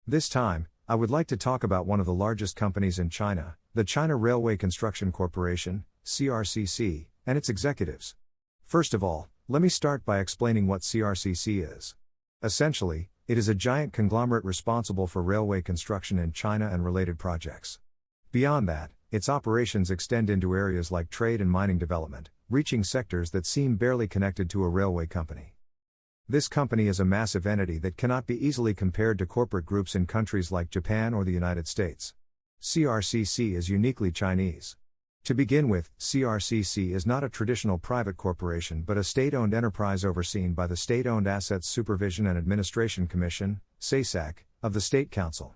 This time, I would like to talk about one of the largest companies in China, the China Railway Construction Corporation, CRCC, and its executives. First of all, let me start by explaining what CRCC is. Essentially, it is a giant conglomerate responsible for railway construction in China and related projects. Beyond that, its operations extend into areas like trade and mining development, reaching sectors that seem barely connected to a railway company. This company is a massive entity that cannot be easily compared to corporate groups in countries like Japan or the United States. CRCC is uniquely Chinese. To begin with, CRCC is not a traditional private corporation but a state-owned enterprise overseen by the State-Owned Assets Supervision and Administration Commission, SASAC, of the State Council.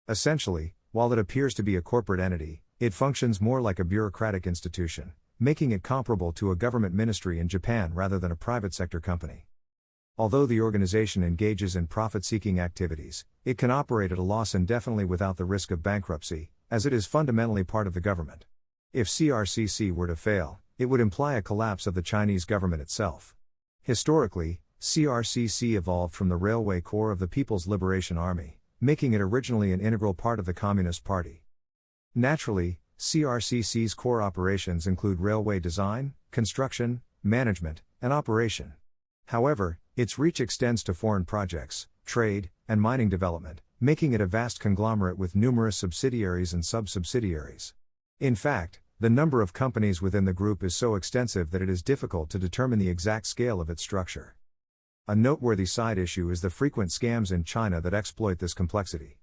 Essentially, while it appears to be a corporate entity, it functions more like a bureaucratic institution, making it comparable to a government ministry in Japan rather than a private sector company. Although the organization engages in profit-seeking activities, it can operate at a loss indefinitely without the risk of bankruptcy, as it is fundamentally part of the government. If CRCC were to fail, it would imply a collapse of the Chinese government itself. Historically, CRCC evolved from the Railway Corps of the People's Liberation Army, making it originally an integral part of the Communist Party. Naturally, CRCC's core operations include railway design, construction, management, and operation. However, its reach extends to foreign projects, trade, and mining development, making it a vast conglomerate with numerous subsidiaries and sub-subsidiaries. In fact, the number of companies within the group is so extensive that it is difficult to determine the exact scale of its structure. A noteworthy side issue is the frequent scams in China that exploit this complexity.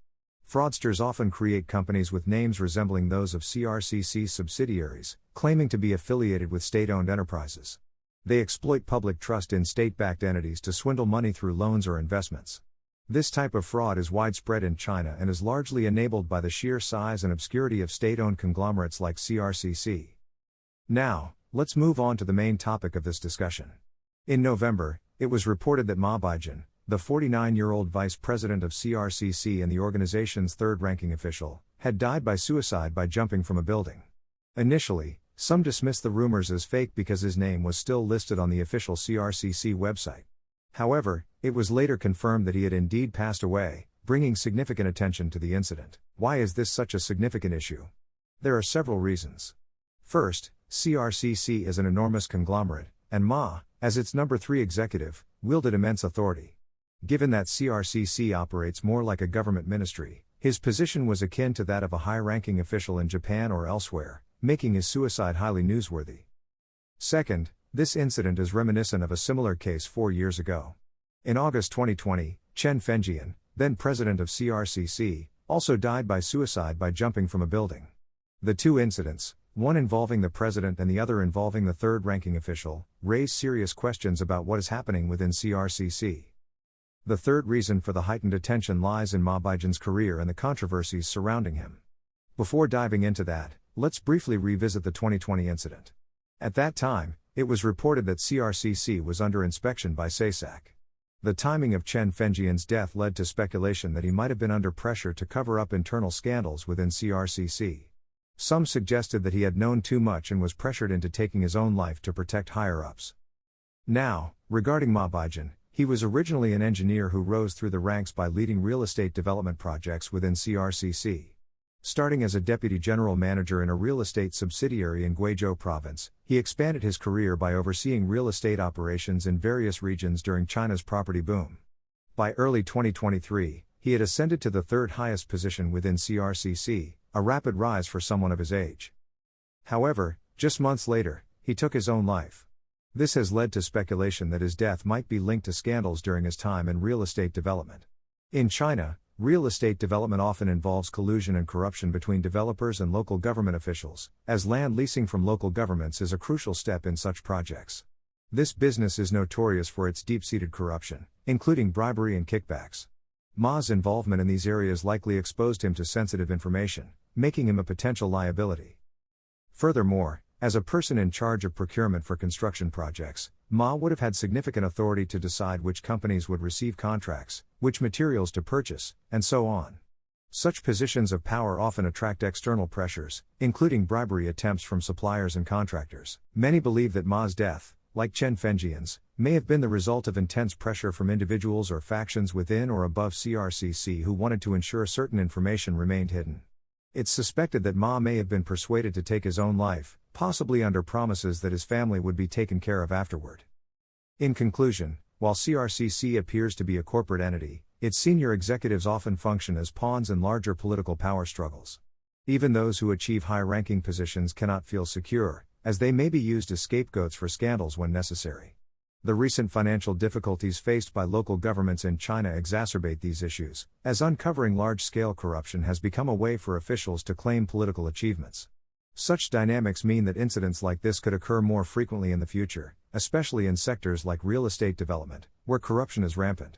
Fraudsters often create companies with names resembling those of CRCC's subsidiaries, claiming to be affiliated with state-owned enterprises. They exploit public trust in state-backed entities to swindle money through loans or investments. This type of fraud is widespread in China and is largely enabled by the sheer size and obscurity of state-owned conglomerates like CRCC. Now, let's move on to the main topic of this discussion. In November, it was reported that Ma Baijun, the 49-year-old vice president of CRCC and the organization's third-ranking official, had died by suicide by jumping from a building. Initially, some dismissed the rumors as fake because his name was still listed on the official CRCC website. However, it was later confirmed that he had indeed passed away, bringing significant attention to the incident. Why is this such a significant issue? There are several reasons. First, CRCC is an enormous conglomerate, and Ma, as its number 3 executive, wielded immense authority. Given that CRCC operates more like a government ministry, his position was akin to that of a high-ranking official in Japan or elsewhere, making his suicide highly newsworthy. Second, this incident is reminiscent of a similar case 4 years ago. In August 2020, Chen Fengjian, then president of CRCC, also died by suicide by jumping from a building. The two incidents, one involving the president and the other involving the third-ranking official, raise serious questions about what is happening within CRCC. The third reason for the heightened attention lies in Ma Baijun's career and the controversies surrounding him. Before diving into that, let's briefly revisit the 2020 incident. At that time, it was reported that CRCC was under inspection by SASAC. The timing of Chen Fengjian's death led to speculation that he might have been under pressure to cover up internal scandals within CRCC. Some suggested that he had known too much and was pressured into taking his own life to protect higher-ups. Now, regarding Ma Baijun, he was originally an engineer who rose through the ranks by leading real estate development projects within CRCC. Starting as a deputy general manager in a real estate subsidiary in Guizhou province, he expanded his career by overseeing real estate operations in various regions during China's property boom. By early 2023, he had ascended to the third highest position within CRCC, a rapid rise for someone of his age. However, just months later, he took his own life. This has led to speculation that his death might be linked to scandals during his time in real estate development. In China, real estate development often involves collusion and corruption between developers and local government officials, as land leasing from local governments is a crucial step in such projects. This business is notorious for its deep-seated corruption, including bribery and kickbacks. Ma's involvement in these areas likely exposed him to sensitive information, making him a potential liability. Furthermore, as a person in charge of procurement for construction projects, Ma would have had significant authority to decide which companies would receive contracts, which materials to purchase, and so on. Such positions of power often attract external pressures, including bribery attempts from suppliers and contractors. Many believe that Ma's death, like Chen Fengjian's, may have been the result of intense pressure from individuals or factions within or above CRCC who wanted to ensure certain information remained hidden. It's suspected that Ma may have been persuaded to take his own life, possibly under promises that his family would be taken care of afterward. In conclusion, while CRCC appears to be a corporate entity, its senior executives often function as pawns in larger political power struggles. Even those who achieve high-ranking positions cannot feel secure, as they may be used as scapegoats for scandals when necessary. The recent financial difficulties faced by local governments in China exacerbate these issues, as uncovering large-scale corruption has become a way for officials to claim political achievements. Such dynamics mean that incidents like this could occur more frequently in the future, especially in sectors like real estate development, where corruption is rampant.